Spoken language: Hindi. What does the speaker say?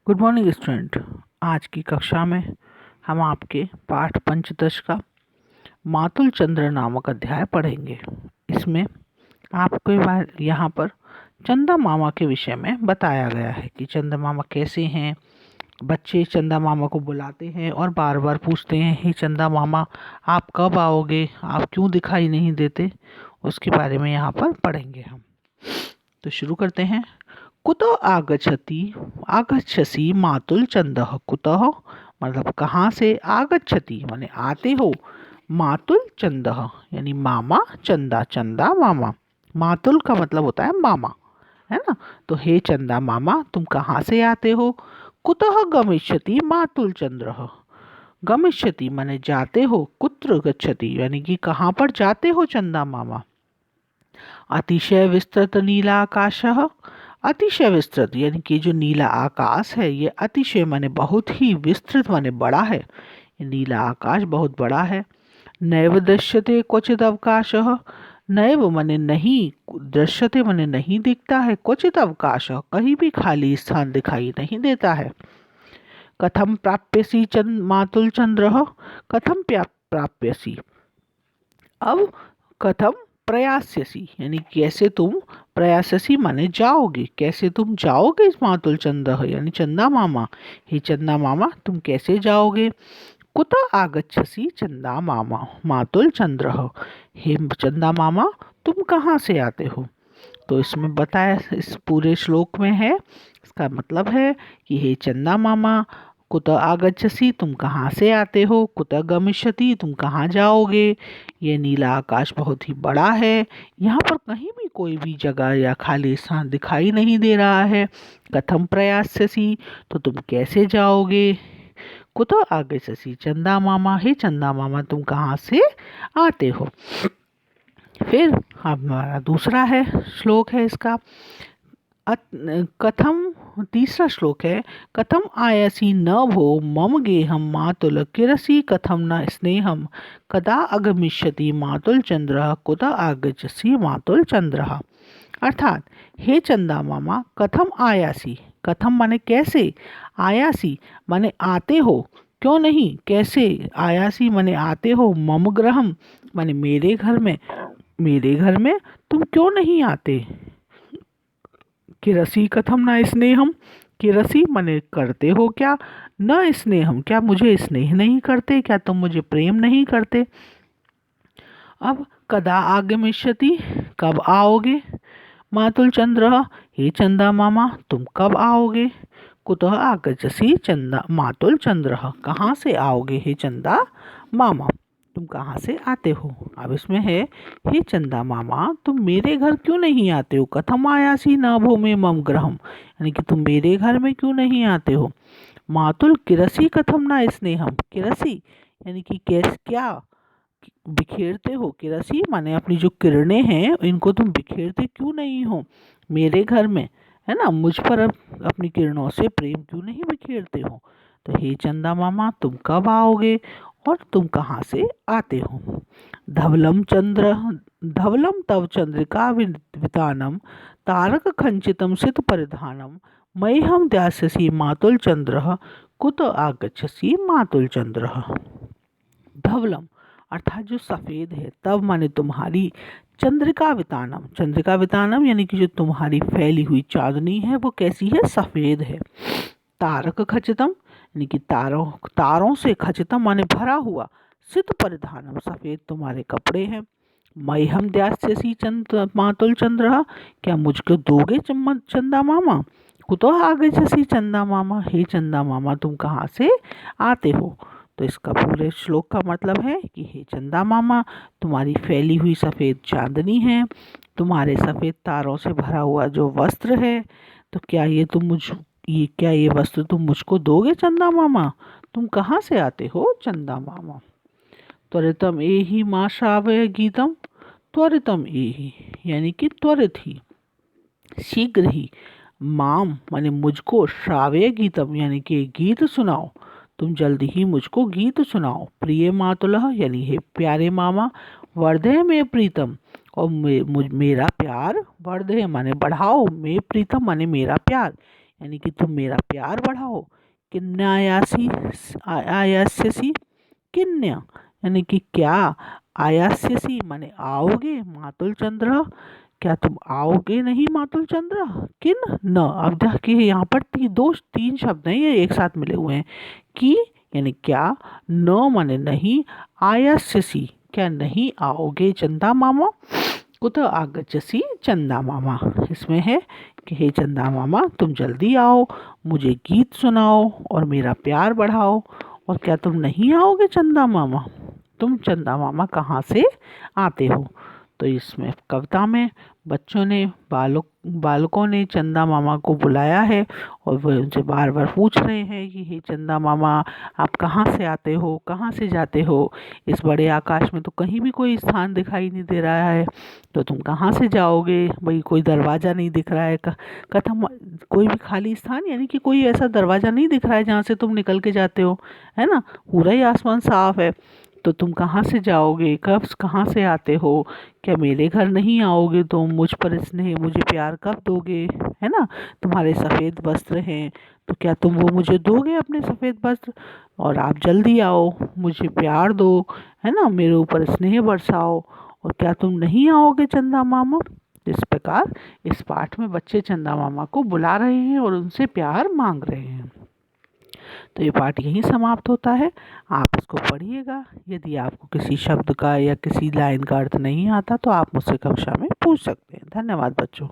Good morning student. आज की कक्षा में हम आपके पाठ पंचदश का मातुल चंद्र नामक अध्याय पढ़ेंगे। इसमें आपको यहाँ पर चंदा मामा के विषय में बताया गया है कि चंदा मामा कैसे हैं। बच्चे चंदा मामा को बुलाते हैं और बार बार पूछते हैं, हे चंदा मामा आप कब आओगे, आप क्यों दिखाई नहीं देते। उसके बारे में यहाँ पर पढ़ेंगे हम। तो शुरू करते हैं। कुतो आगच्छति आगच्छसि मातुल चंदः। कुतः मतलब कहाँ से, आगच्छति माने आते हो, मातुल चंदः यानी मामा चंदा, चंदा मामा। मातुल का मतलब होता है मामा, है ना। तो हे चंदा मामा तुम कहाँ से आते हो। कुतः गमिष्यति मातुल चंद्रः। गमिष्यति माने जाते हो, कुत्र गच्छति यानी कि कहाँ पर जाते हो चंदा मामा। अतिशय विस्तृत नीला आकाशः। अतिशय विस्तृत यानी कि जो नीला आकाश है ये अतिशय माने बहुत ही, विस्तृत माने बड़ा है। ये नीला आकाश बहुत बड़ा है। नैव दृश्यते क्वचित अवकाशः। नैव माने नहीं, दृश्यते माने नहीं दिखता है, क्वचित अवकाश कहीं भी खाली स्थान दिखाई नहीं देता है। कथम प्राप्यसी मातुल चंद्रः। कथम प्राप्यसी, अब कथम प्रयास्यसी यानी कैसे तुम, प्रयास्यसी माने जाओगे, कैसे तुम जाओगे इस मातुल चंदा यानी चंदा मामा। हे चंदा मामा तुम कैसे जाओगे। कुतः आगच्छसि चंदा मामा मातुल चंद्रः। हे चंदा मामा तुम कहाँ से आते हो। तो इसमें बताया, इस पूरे श्लोक में है, इसका मतलब है कि हे चंदा मामा कुतः आगच्छसि तुम कहाँ से आते हो, कुतः गमिष्यति तुम कहाँ जाओगे। ये नीला आकाश बहुत ही बड़ा है, यहाँ पर कहीं भी कोई भी जगह या खाली स्थान दिखाई नहीं दे रहा है। कथम प्रयास्यसि तो तुम कैसे जाओगे। कुतः आगच्छसि चंदा मामा, हे चंदा मामा तुम कहाँ से आते हो। फिर हमारा दूसरा है श्लोक है इसका, कथम, तीसरा श्लोक है। कथम आयसी न भो मम गेहम मातुल किरसी कथम न स्नेहम कदा अगमिष्यति मातुल चंद्र कुतः आगच्छसि मातुल चंद्र। अर्थात हे चंदा मामा कथम आयासी, कथम माने कैसे, आयासी माने आते हो, क्यों नहीं, कैसे, आयासी माने आते हो, मम ग्रहम माने मेरे घर में, मेरे घर में तुम क्यों नहीं आते। किरसी कथम न स्नेहम, किरसी मने करते हो क्या, न स्नेहम क्या मुझे स्नेह नहीं करते, क्या तुम मुझे प्रेम नहीं करते। अब कदा आगमिष्यति कब आओगे, मातुल चंद्र हे चंदा मामा तुम कब आओगे। कुतः आगच्छसि चंदा मातुल चंद्र कहाँ से आओगे हे चंदा मामा, तुम कहाँ से आते हो। अब इसमें है, हे चंदा मामा तुम मेरे घर क्यों नहीं आते हो। कथम आयासी न भूमि मम ग्रहम यानी कि तुम मेरे घर में क्यों नहीं आते हो। मातुल किरसी कथम न स्नेहम, किरसी यानी कि क्या बिखेरते हो, किरसी माने अपनी जो किरणें हैं इनको तुम बिखेरते क्यों नहीं हो मेरे घर में, है ना, मुझ पर अपनी किरणों से प्रेम क्यों नहीं बिखेरते हो। तो हे चंदा मामा तुम कब आओगे और तुम कहाँ से आते हो। धवलम चंद्र, धवलम तव चंद्रिका वितानम तारक खंचितम सित परिधानम मह्यम ध्यास्यसि मातुल चंद्र कुत आगच्छसि मातुल चंद्र। धवलम अर्थात जो सफ़ेद है, तब माने तुम्हारी, चंद्रिका वितानम, चंद्रिका वितानम यानी कि जो तुम्हारी फैली हुई चांदनी है वो कैसी है, सफ़ेद है। तारक खचितम यानी कि तारों से, खचितम माने भरा हुआ, सित परिधानम सफ़ेद तुम्हारे कपड़े हैं। मह्यम द्यास्यसि मातुल चंद्र क्या मुझको दोगे चंदा मामा। कुतः आगच्छसि चंदा मामा, हे चंदा मामा तुम कहाँ से आते हो। तो इसका पूरे श्लोक का मतलब है कि हे चंदा मामा तुम्हारी फैली हुई सफ़ेद चांदनी है, तुम्हारे सफ़ेद तारों से भरा हुआ जो वस्त्र है, तो क्या ये वस्त्र तुम मुझको दोगे चंदा मामा, तुम कहाँ से आते हो चंदा मामा। त्वरितम एहि माँ श्रावय गीतम, त्वरितम एहि यानी कि त्वरित ही, शीघ्र ही, माम माने मुझको, श्रावय गीतम यानी कि गीत सुनाओ, तुम जल्दी ही मुझको गीत सुनाओ। प्रिय मातुलः यानी हे प्यारे मामा, वर्धय में प्रीतम और मेरा प्यार, वर्धय माने बढ़ाओ, में प्रीतम माने मेरा प्यार, यानी कि तुम मेरा प्यार बढ़ाओ। किन्नायासी आयास्यसी, किन्या यानी कि क्या, आयास्यसी माने आओगे, मातुल चंद्र क्या तुम आओगे नहीं मातुल चंद्र, किन न। अब देखिए यहाँ पर तीन शब्द हैं, ये एक साथ मिले हुए हैं। कि यानी क्या, न माने नहीं, आयास्यसी क्या नहीं आओगे चंदा मामा, कुत आगच्छसि चंदा मामा, इसमें है कि हे चंदा मामा तुम जल्दी आओ, मुझे गीत सुनाओ और मेरा प्यार बढ़ाओ। और क्या तुम नहीं आओगे चंदा मामा, तुम चंदा मामा कहाँ से आते हो। तो इसमें कविता में बच्चों ने बालकों ने चंदा मामा को बुलाया है और वह उनसे बार बार पूछ रहे हैं कि हे चंदा मामा आप कहाँ से आते हो, कहाँ से जाते हो। इस बड़े आकाश में तो कहीं भी कोई स्थान दिखाई नहीं दे रहा है, तो तुम कहाँ से जाओगे भाई, कोई दरवाज़ा नहीं दिख रहा है, कथम कोई भी खाली स्थान यानी कि कोई ऐसा दरवाज़ा नहीं दिख रहा है जहाँ से तुम निकल के जाते हो, है ना। पूरा ही आसमान साफ है, तो तुम कहाँ से जाओगे, कब कहाँ से आते हो, क्या मेरे घर नहीं आओगे तुम, मुझ पर स्नेह मुझे प्यार कब दोगे, है ना। तुम्हारे सफ़ेद वस्त्र हैं, तो क्या तुम वो मुझे दोगे अपने सफ़ेद वस्त्र, और आप जल्दी आओ मुझे प्यार दो, है ना, मेरे ऊपर स्नेह बरसाओ, और क्या तुम नहीं आओगे चंदा मामा। इस प्रकार इस पाठ में बच्चे चंदा मामा को बुला रहे हैं और उनसे प्यार मांग रहे हैं। तो ये पाठ यहीं समाप्त होता है। आप इसको पढ़िएगा। यदि आपको किसी शब्द का या किसी लाइन का अर्थ नहीं आता तो आप मुझसे कक्षा में पूछ सकते हैं। धन्यवाद बच्चों।